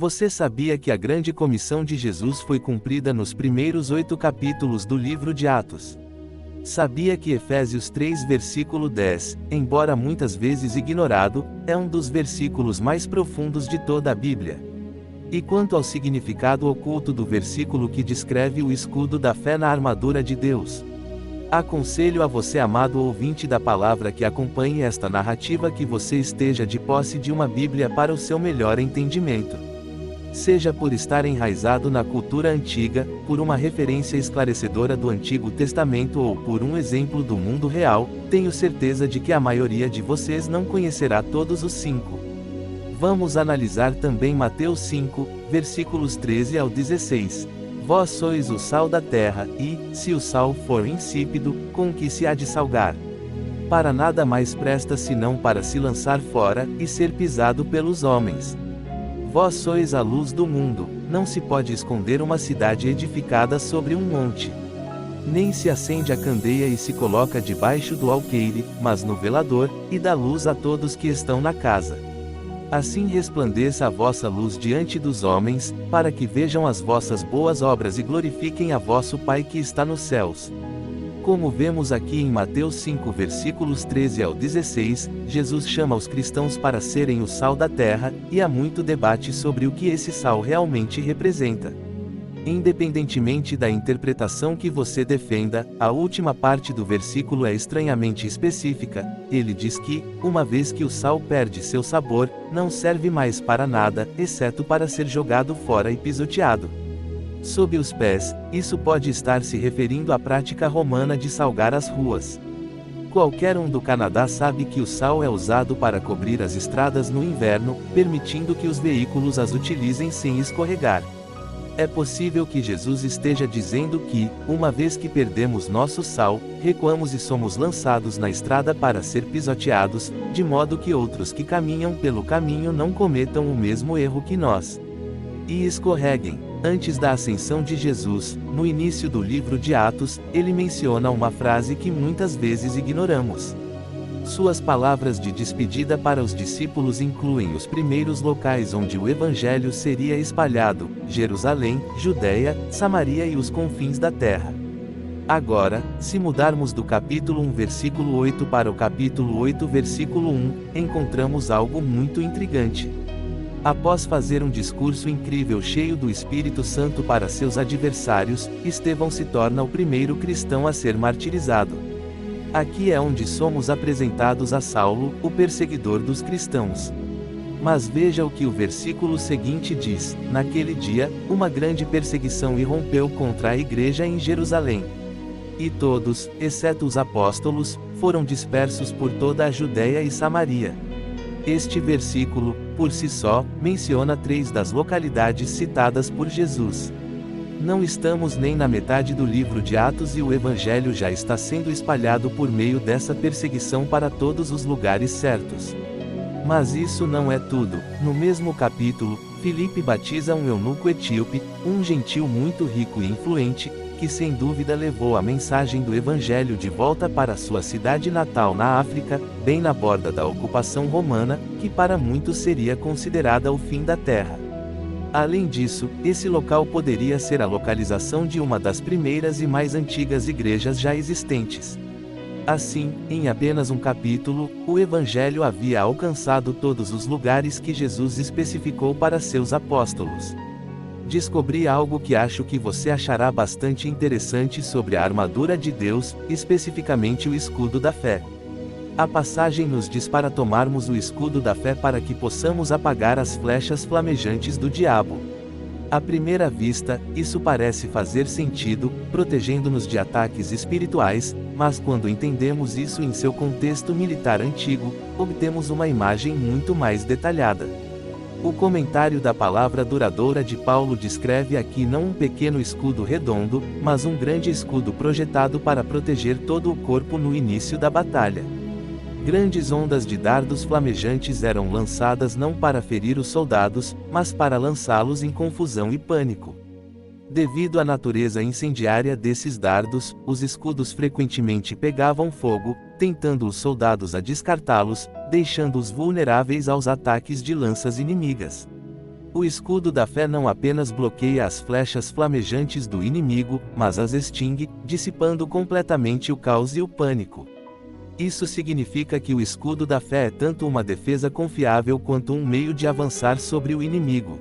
Você sabia que a grande comissão de Jesus foi cumprida nos primeiros 8 capítulos do livro de Atos? Sabia que Efésios 3 versículo 10, embora muitas vezes ignorado, é um dos versículos mais profundos de toda a Bíblia? E quanto ao significado oculto do versículo que descreve o escudo da fé na armadura de Deus? Aconselho a você, amado ouvinte da palavra, que acompanhe esta narrativa, que você esteja de posse de uma Bíblia para o seu melhor entendimento. Seja por estar enraizado na cultura antiga, por uma referência esclarecedora do Antigo Testamento ou por um exemplo do mundo real, tenho certeza de que a maioria de vocês não conhecerá todos os 5. Vamos analisar também Mateus 5, versículos 13 ao 16. Vós sois o sal da terra, e, se o sal for insípido, com que se há de salgar? Para nada mais presta senão para se lançar fora, e ser pisado pelos homens. Vós sois a luz do mundo. Não se pode esconder uma cidade edificada sobre um monte. Nem se acende a candeia e se coloca debaixo do alqueire, mas no velador, e dá luz a todos que estão na casa. Assim resplandeça a vossa luz diante dos homens, para que vejam as vossas boas obras e glorifiquem a vosso Pai que está nos céus. Como vemos aqui em Mateus 5 versículos 13 ao 16, Jesus chama os cristãos para serem o sal da terra, e há muito debate sobre o que esse sal realmente representa. Independentemente da interpretação que você defenda, a última parte do versículo é estranhamente específica. Ele diz que, uma vez que o sal perde seu sabor, não serve mais para nada, exceto para ser jogado fora e pisoteado. Sob os pés, isso pode estar se referindo à prática romana de salgar as ruas. Qualquer um do Canadá sabe que o sal é usado para cobrir as estradas no inverno, permitindo que os veículos as utilizem sem escorregar. É possível que Jesus esteja dizendo que, uma vez que perdemos nosso sal, recuamos e somos lançados na estrada para ser pisoteados, de modo que outros que caminham pelo caminho não cometam o mesmo erro que nós. E escorreguem. Antes da ascensão de Jesus, no início do livro de Atos, ele menciona uma frase que muitas vezes ignoramos. Suas palavras de despedida para os discípulos incluem os primeiros locais onde o Evangelho seria espalhado: Jerusalém, Judeia, Samaria e os confins da terra. Agora, se mudarmos do capítulo 1 versículo 8 para o capítulo 8 versículo 1, encontramos algo muito intrigante. Após fazer um discurso incrível cheio do Espírito Santo para seus adversários, Estevão se torna o primeiro cristão a ser martirizado. Aqui é onde somos apresentados a Saulo, o perseguidor dos cristãos. Mas veja o que o versículo seguinte diz: naquele dia, uma grande perseguição irrompeu contra a igreja em Jerusalém. E todos, exceto os apóstolos, foram dispersos por toda a Judéia e Samaria. Este versículo, por si só, menciona 3 das localidades citadas por Jesus. Não estamos nem na metade do livro de Atos e o Evangelho já está sendo espalhado por meio dessa perseguição para todos os lugares certos. Mas isso não é tudo. No mesmo capítulo, Filipe batiza um eunuco etíope, um gentil muito rico e influente, que sem dúvida levou a mensagem do Evangelho de volta para sua cidade natal na África, bem na borda da ocupação romana, que para muitos seria considerada o fim da terra. Além disso, esse local poderia ser a localização de uma das primeiras e mais antigas igrejas já existentes. Assim, em apenas um capítulo, o Evangelho havia alcançado todos os lugares que Jesus especificou para seus apóstolos. Descobri algo que acho que você achará bastante interessante sobre a armadura de Deus, especificamente o escudo da fé. A passagem nos diz para tomarmos o escudo da fé para que possamos apagar as flechas flamejantes do diabo. À primeira vista, isso parece fazer sentido, protegendo-nos de ataques espirituais, mas quando entendemos isso em seu contexto militar antigo, obtemos uma imagem muito mais detalhada. O comentário da palavra duradoura de Paulo descreve aqui não um pequeno escudo redondo, mas um grande escudo projetado para proteger todo o corpo no início da batalha. Grandes ondas de dardos flamejantes eram lançadas não para ferir os soldados, mas para lançá-los em confusão e pânico. Devido à natureza incendiária desses dardos, os escudos frequentemente pegavam fogo, tentando os soldados a descartá-los, deixando-os vulneráveis aos ataques de lanças inimigas. O escudo da fé não apenas bloqueia as flechas flamejantes do inimigo, mas as extingue, dissipando completamente o caos e o pânico. Isso significa que o escudo da fé é tanto uma defesa confiável quanto um meio de avançar sobre o inimigo.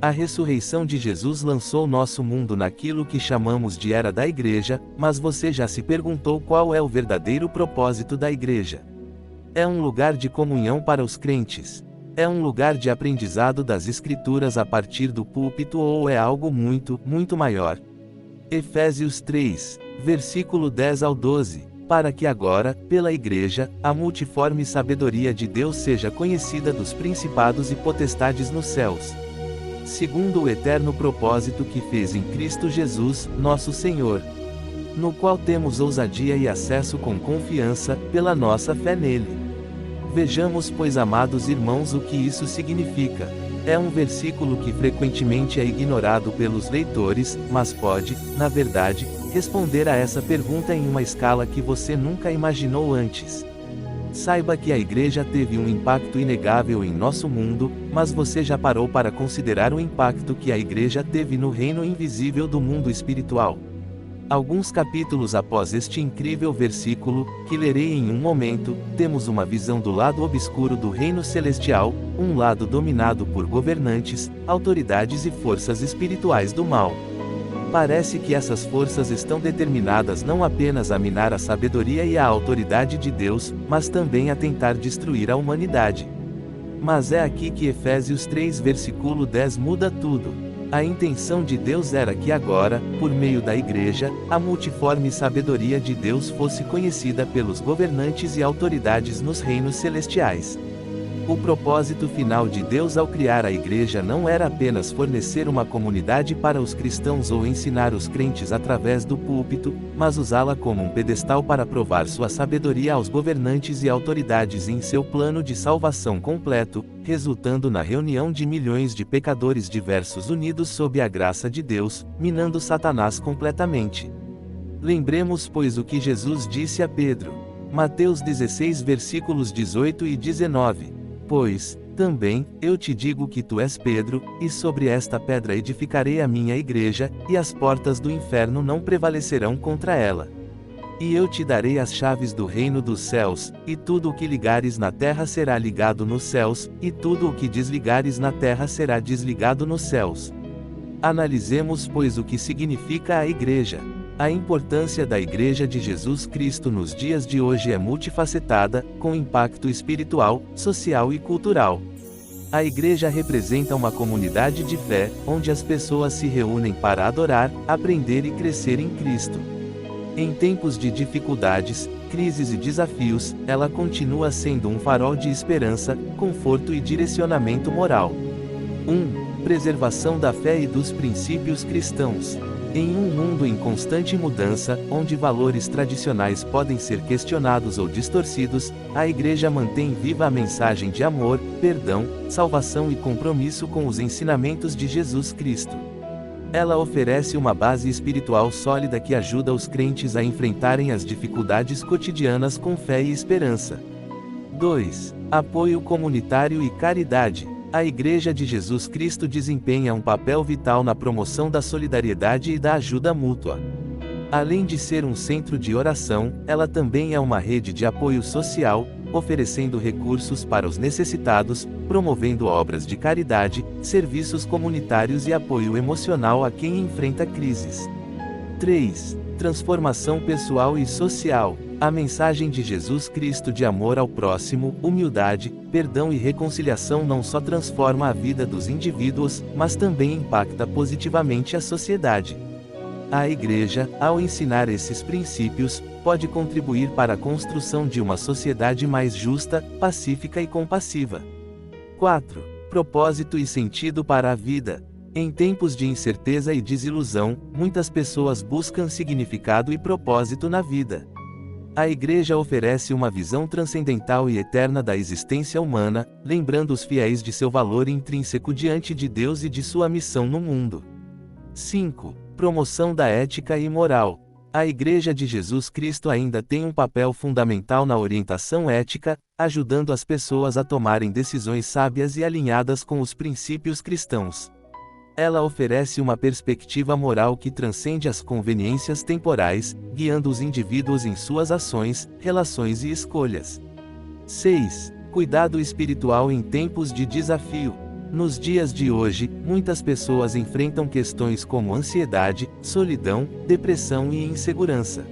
A ressurreição de Jesus lançou nosso mundo naquilo que chamamos de Era da Igreja, mas você já se perguntou qual é o verdadeiro propósito da Igreja? É um lugar de comunhão para os crentes? É um lugar de aprendizado das Escrituras a partir do púlpito ou é algo muito, muito maior? Efésios 3, versículo 10 ao 12. Para que agora, pela Igreja, a multiforme sabedoria de Deus seja conhecida dos principados e potestades nos céus, segundo o eterno propósito que fez em Cristo Jesus, nosso Senhor, no qual temos ousadia e acesso com confiança, pela nossa fé nele. Vejamos, pois, amados irmãos, o que isso significa. É um versículo que frequentemente é ignorado pelos leitores, mas pode, na verdade, responder a essa pergunta em uma escala que você nunca imaginou antes. Saiba que a Igreja teve um impacto inegável em nosso mundo, mas você já parou para considerar o impacto que a Igreja teve no reino invisível do mundo espiritual? Alguns capítulos após este incrível versículo, que lerei em um momento, temos uma visão do lado obscuro do reino celestial, um lado dominado por governantes, autoridades e forças espirituais do mal. Parece que essas forças estão determinadas não apenas a minar a sabedoria e a autoridade de Deus, mas também a tentar destruir a humanidade. Mas é aqui que Efésios 3 versículo 10 muda tudo. A intenção de Deus era que agora, por meio da Igreja, a multiforme sabedoria de Deus fosse conhecida pelos governantes e autoridades nos reinos celestiais. O propósito final de Deus ao criar a Igreja não era apenas fornecer uma comunidade para os cristãos ou ensinar os crentes através do púlpito, mas usá-la como um pedestal para provar sua sabedoria aos governantes e autoridades em seu plano de salvação completo, resultando na reunião de milhões de pecadores diversos unidos sob a graça de Deus, minando Satanás completamente. Lembremos, pois, o que Jesus disse a Pedro. Mateus 16 versículos 18 e 19. Pois, também, eu te digo que tu és Pedro, e sobre esta pedra edificarei a minha igreja, e as portas do inferno não prevalecerão contra ela. E eu te darei as chaves do reino dos céus, e tudo o que ligares na terra será ligado nos céus, e tudo o que desligares na terra será desligado nos céus. Analisemos, pois, o que significa a igreja. A importância da Igreja de Jesus Cristo nos dias de hoje é multifacetada, com impacto espiritual, social e cultural. A Igreja representa uma comunidade de fé, onde as pessoas se reúnem para adorar, aprender e crescer em Cristo. Em tempos de dificuldades, crises e desafios, ela continua sendo um farol de esperança, conforto e direcionamento moral. 1. Preservação da fé e dos princípios cristãos. Em um mundo em constante mudança, onde valores tradicionais podem ser questionados ou distorcidos, a Igreja mantém viva a mensagem de amor, perdão, salvação e compromisso com os ensinamentos de Jesus Cristo. Ela oferece uma base espiritual sólida que ajuda os crentes a enfrentarem as dificuldades cotidianas com fé e esperança. 2. Apoio comunitário e caridade. A Igreja de Jesus Cristo desempenha um papel vital na promoção da solidariedade e da ajuda mútua. Além de ser um centro de oração, ela também é uma rede de apoio social, oferecendo recursos para os necessitados, promovendo obras de caridade, serviços comunitários e apoio emocional a quem enfrenta crises. 3. Transformação pessoal e social. A mensagem de Jesus Cristo de amor ao próximo, humildade, perdão e reconciliação não só transforma a vida dos indivíduos, mas também impacta positivamente a sociedade. A Igreja, ao ensinar esses princípios, pode contribuir para a construção de uma sociedade mais justa, pacífica e compassiva. 4. Propósito e sentido para a vida. Em tempos de incerteza e desilusão, muitas pessoas buscam significado e propósito na vida. A Igreja oferece uma visão transcendental e eterna da existência humana, lembrando os fiéis de seu valor intrínseco diante de Deus e de sua missão no mundo. 5. Promoção da ética e moral. A Igreja de Jesus Cristo ainda tem um papel fundamental na orientação ética, ajudando as pessoas a tomarem decisões sábias e alinhadas com os princípios cristãos. Ela oferece uma perspectiva moral que transcende as conveniências temporais, guiando os indivíduos em suas ações, relações e escolhas. 6. Cuidado espiritual em tempos de desafio. Nos dias de hoje, muitas pessoas enfrentam questões como ansiedade, solidão, depressão e insegurança.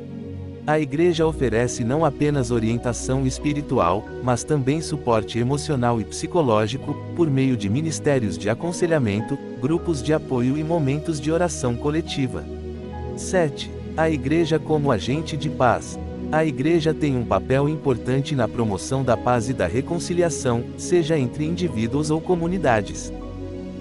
A Igreja oferece não apenas orientação espiritual, mas também suporte emocional e psicológico, por meio de ministérios de aconselhamento, grupos de apoio e momentos de oração coletiva. 7. A Igreja como agente de paz. A Igreja tem um papel importante na promoção da paz e da reconciliação, seja entre indivíduos ou comunidades.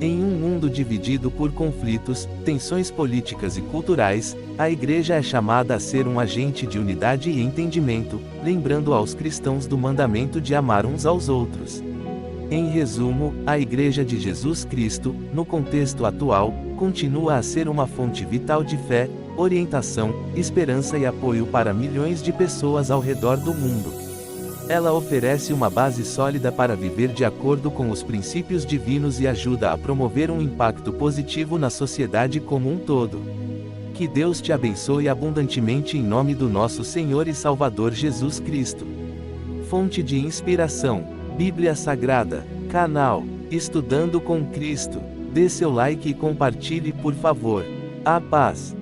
Em um mundo dividido por conflitos, tensões políticas e culturais, a Igreja é chamada a ser um agente de unidade e entendimento, lembrando aos cristãos do mandamento de amar uns aos outros. Em resumo, a Igreja de Jesus Cristo, no contexto atual, continua a ser uma fonte vital de fé, orientação, esperança e apoio para milhões de pessoas ao redor do mundo. Ela oferece uma base sólida para viver de acordo com os princípios divinos e ajuda a promover um impacto positivo na sociedade como um todo. Que Deus te abençoe abundantemente em nome do nosso Senhor e Salvador Jesus Cristo. Fonte de inspiração: Bíblia Sagrada. Canal Estudando com Cristo. Dê seu like e compartilhe, por favor. A paz.